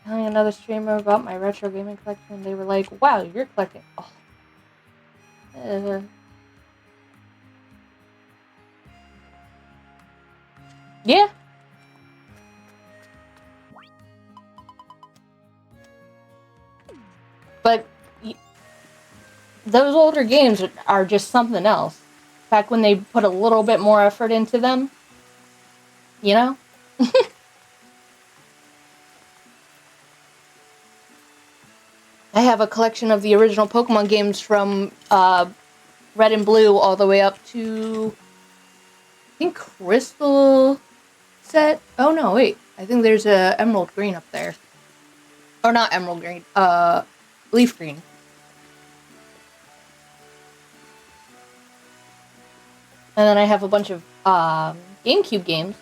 telling another streamer about my retro gaming collection. They were like, wow, you're collecting. Oh. Yeah. But those older games are just something else. Back when they put a little bit more effort into them, you know? I have a collection of the original Pokemon games from Red and Blue all the way up to, I think, Crystal set. Oh no, wait. I think there's a Emerald Green up there. Or not Emerald Green, Leaf Green. And then I have a bunch of GameCube games.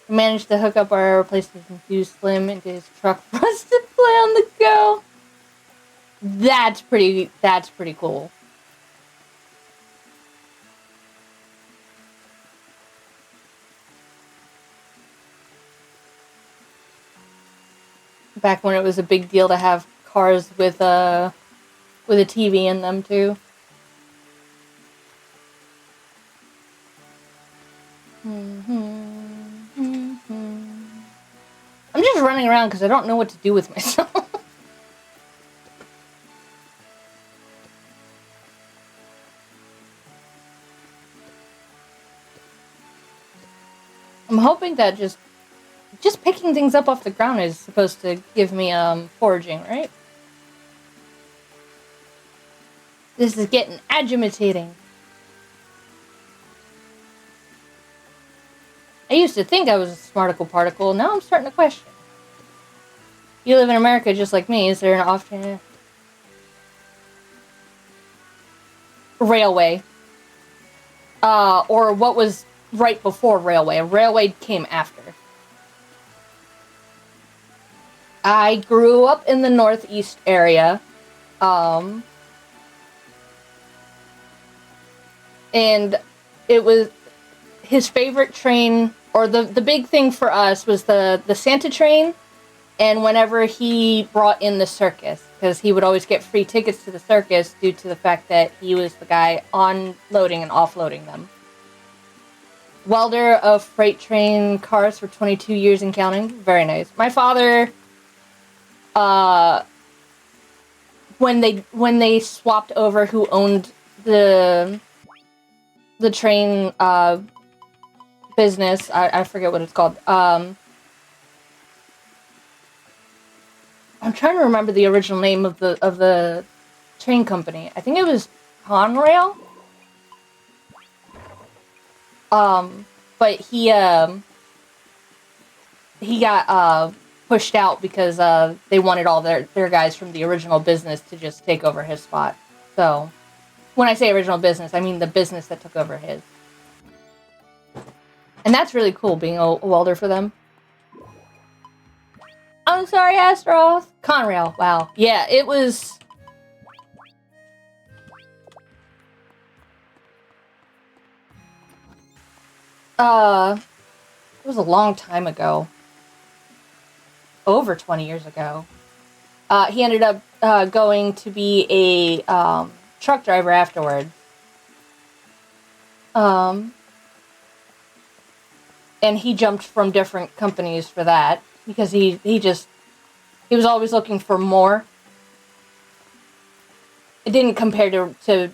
Managed to hook up our PlayStation 2 Slim into his truck for us to play on the go. That's pretty cool. Back when it was a big deal to have cars with a TV in them too. I'm just running around because I don't know what to do with myself. I'm hoping that just picking things up off the ground is supposed to give me foraging, right? This is getting agitating. I used to think I was a smarticle particle. Now I'm starting to question. You live in America just like me. Is there an option? Railway. Or what was right before railway. Railway came after. I grew up in the Northeast area. And it was his favorite train, or the big thing for us was the Santa train, and whenever he brought in the circus, because he would always get free tickets to the circus due to the fact that he was the guy unloading and offloading them. Welder of freight train cars for 22 years and counting. Very nice. My father, when they swapped over who owned the train business, I forget what it's called. I'm trying to remember the original name of the train company. I think it was Conrail. But he got pushed out because they wanted all their guys from the original business to just take over his spot. So when I say original business, I mean the business that took over his. And that's really cool, being a welder for them. I'm sorry, Astaroth. Conrail, wow. Yeah, it was... It was a long time ago. Over 20 years ago. He ended up going to be a truck driver afterwards. And he jumped from different companies for that because he was always looking for more. It didn't compare to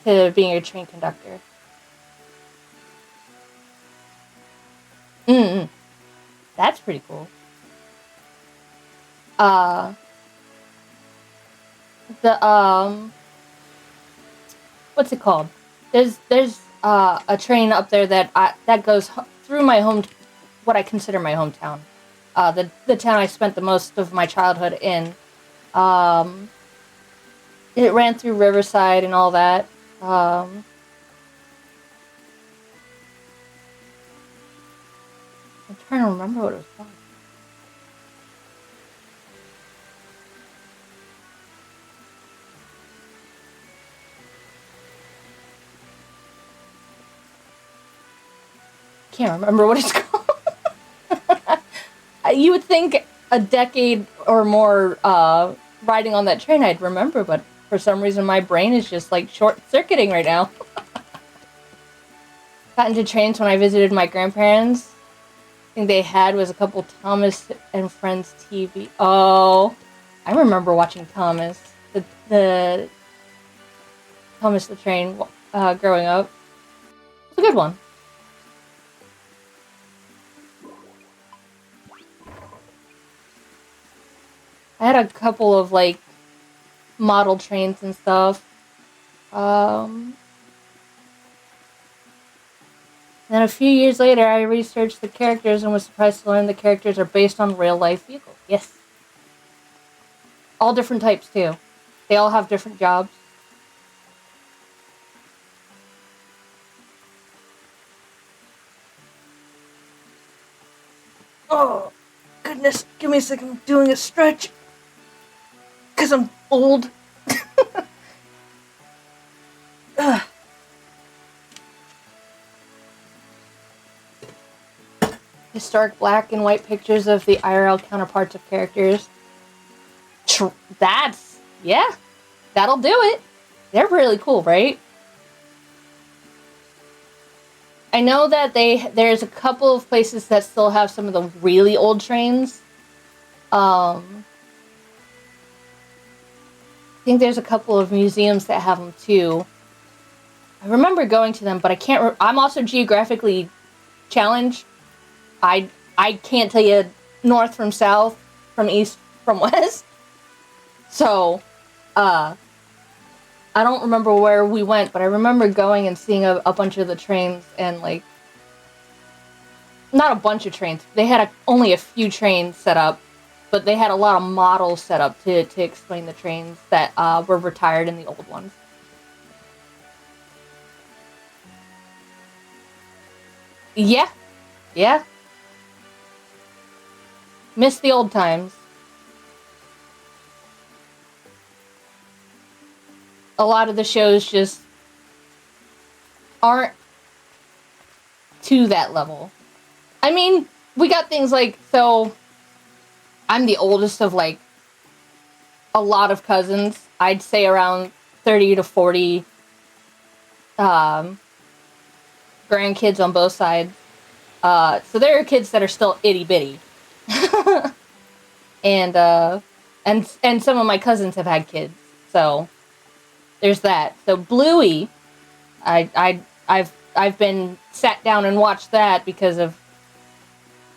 being a train conductor. That's pretty cool. What's it called? There's a train up there that goes through my what I consider my hometown. The town I spent the most of my childhood in. It ran through Riverside and all that. I'm trying to remember what it was called. can't remember what it's called. You would think a decade or more riding on that train I'd remember, but for some reason my brain is just like short-circuiting right now. Got into trains when I visited my grandparents. Thing they had was a couple Thomas and Friends TV. Oh, I remember watching Thomas, the Thomas the Train, growing up. It was a good one. I had a couple of like model trains and stuff. Then a few years later, I researched the characters and was surprised to learn the characters are based on real-life vehicles. Yes. All different types, too. They all have different jobs. Oh, goodness. Give me a second. I'm doing a stretch. Because I'm old. Ugh. Historic black and white pictures of the IRL counterparts of characters. Yeah, that'll do it. They're really cool, right? I know that there's a couple of places that still have some of the really old trains. I think there's a couple of museums that have them too. I remember going to them, but I can't. I'm also geographically challenged. I can't tell you north from south, from east from west. So, I don't remember where we went, but I remember going and seeing a bunch of the trains and like, not a bunch of trains. They had only a few trains set up, but they had a lot of models set up to explain the trains that were retired and the old ones. Yeah. Yeah. Miss the old times. A lot of the shows just aren't to that level. I mean, we got things like, so I'm the oldest of like a lot of cousins. I'd say around 30 to 40 grandkids on both sides. So there are kids that are still itty bitty. and some of my cousins have had kids, so there's that. So Bluey, I've been sat down and watched that because of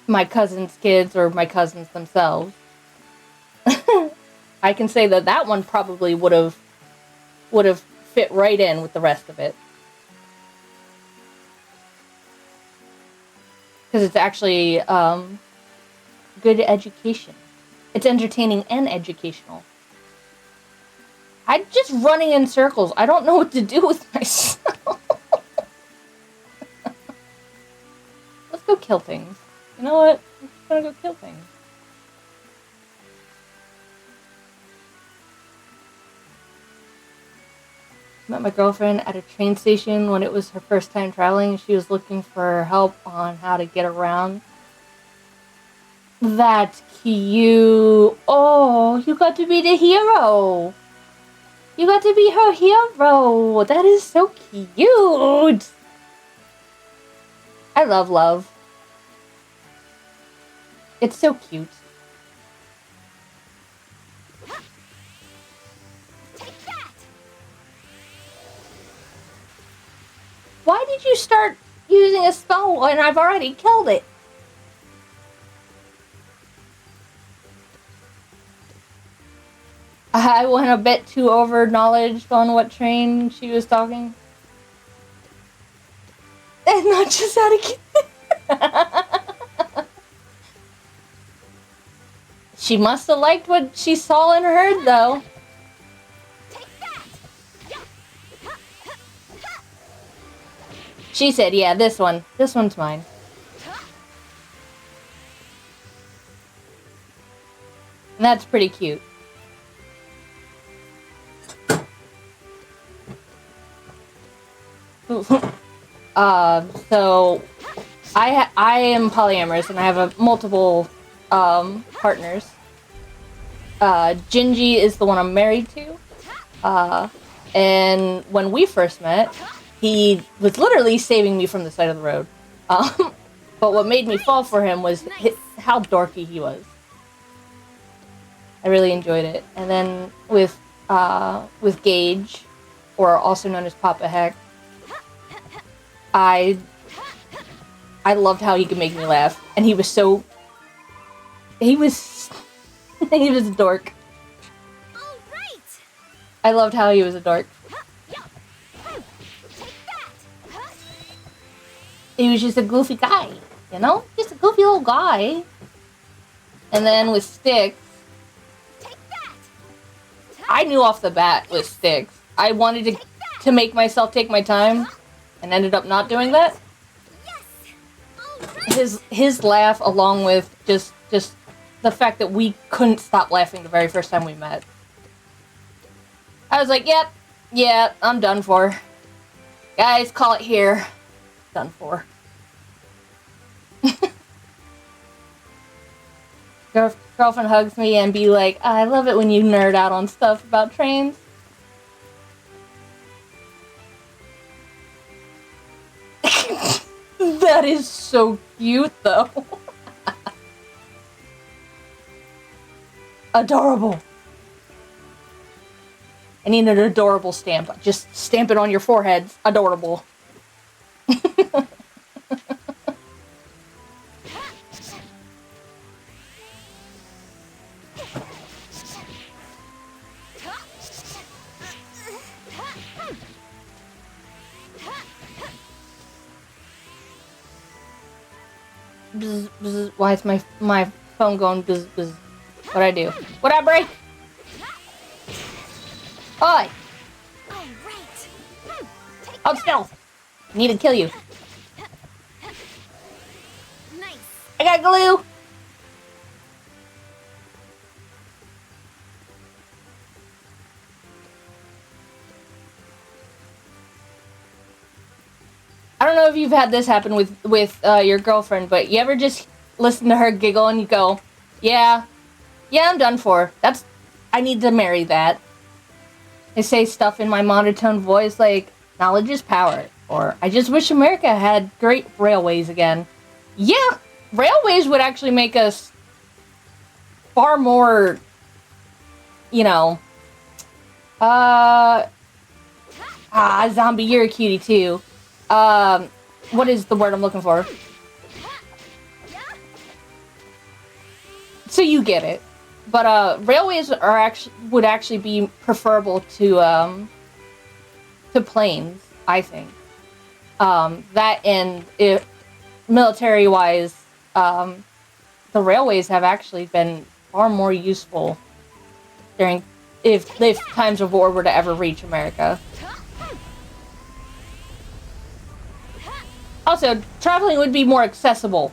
my cousins' kids or my cousins themselves. I can say that one probably would have fit right in with the rest of it. Because it's actually good education. It's entertaining and educational. I'm just running in circles. I don't know what to do with myself. Let's go kill things. You know what? I'm just gonna go kill things. Met my girlfriend at a train station when it was her first time traveling. She was looking for help on how to get around. That's cute. Oh, you got to be the hero. You got to be her hero. That is so cute. I love love. It's so cute. Take that. Why did you start using a spell when I've already killed it? I went a bit too over-knowledged on what train she was talking. And not just out of kid. She must have liked what she saw and heard, though. Take that. She said, yeah, this one. This one's mine. And that's pretty cute. So I am polyamorous and I have multiple partners. Gingy is the one I'm married to. And when we first met, he was literally saving me from the side of the road. But what made me fall for him was how dorky he was. I really enjoyed it. And then with Gage, or also known as Papa Heck, I loved how he could make me laugh, and he was he was a dork. All right. I loved how he was a dork. Take that. He was just a goofy guy, you know? Just a goofy little guy. And then with Styx, Take that. I knew off the bat with Styx. I wanted to make myself take my time, and ended up not doing that. Yes. All right. His laugh, along with just the fact that we couldn't stop laughing the very first time we met. I was like, yep, yeah, I'm done for. Guys, call it here. Done for. Girlfriend hugs me and be like, I love it when you nerd out on stuff about trains. That is so cute, though. Adorable. I need an adorable stamp. Just stamp it on your foreheads. Adorable. Bzz, bzz. Why is my phone going bzz, bzz? What'd I do? What'd I break? Oi! All right. Take Hold still! Need to kill you. Nice. I got glue! I don't know if you've had this happen with your girlfriend, but you ever just listen to her giggle and you go, yeah, I'm done for. I need to marry that. They say stuff in my monotone voice like, knowledge is power, or I just wish America had great railways again. Yeah, railways would actually make us far more, you know, zombie, you're a cutie too. What is the word I'm looking for? So you get it. But, railways would actually be preferable to planes, I think. That and military-wise, the railways have actually been far more useful if times of war were to ever reach America. Also, traveling would be more accessible.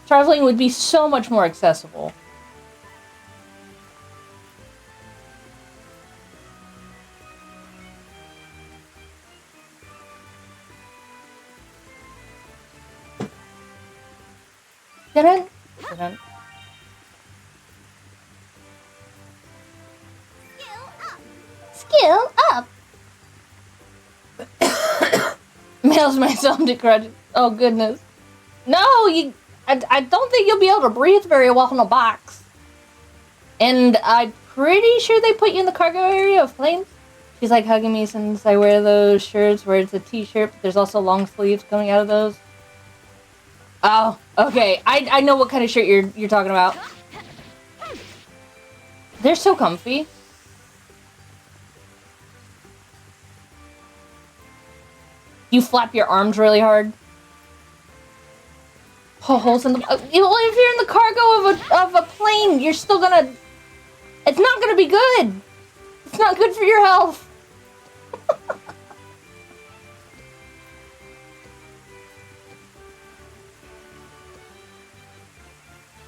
Traveling would be so much more accessible. Dun-dun. Dun-dun. Skill up. Mails myself to crutches. Oh, goodness. No, I don't think you'll be able to breathe very well in a box. And I'm pretty sure they put you in the cargo area of planes. She's like hugging me since I wear those shirts where it's a t-shirt, but there's also long sleeves coming out of those. Oh, okay. I know what kind of shirt you're talking about. They're so comfy. You flap your arms really hard. Holes in the... Well, if you're in the cargo of a plane, you're still gonna... It's not gonna be good. It's not good for your health.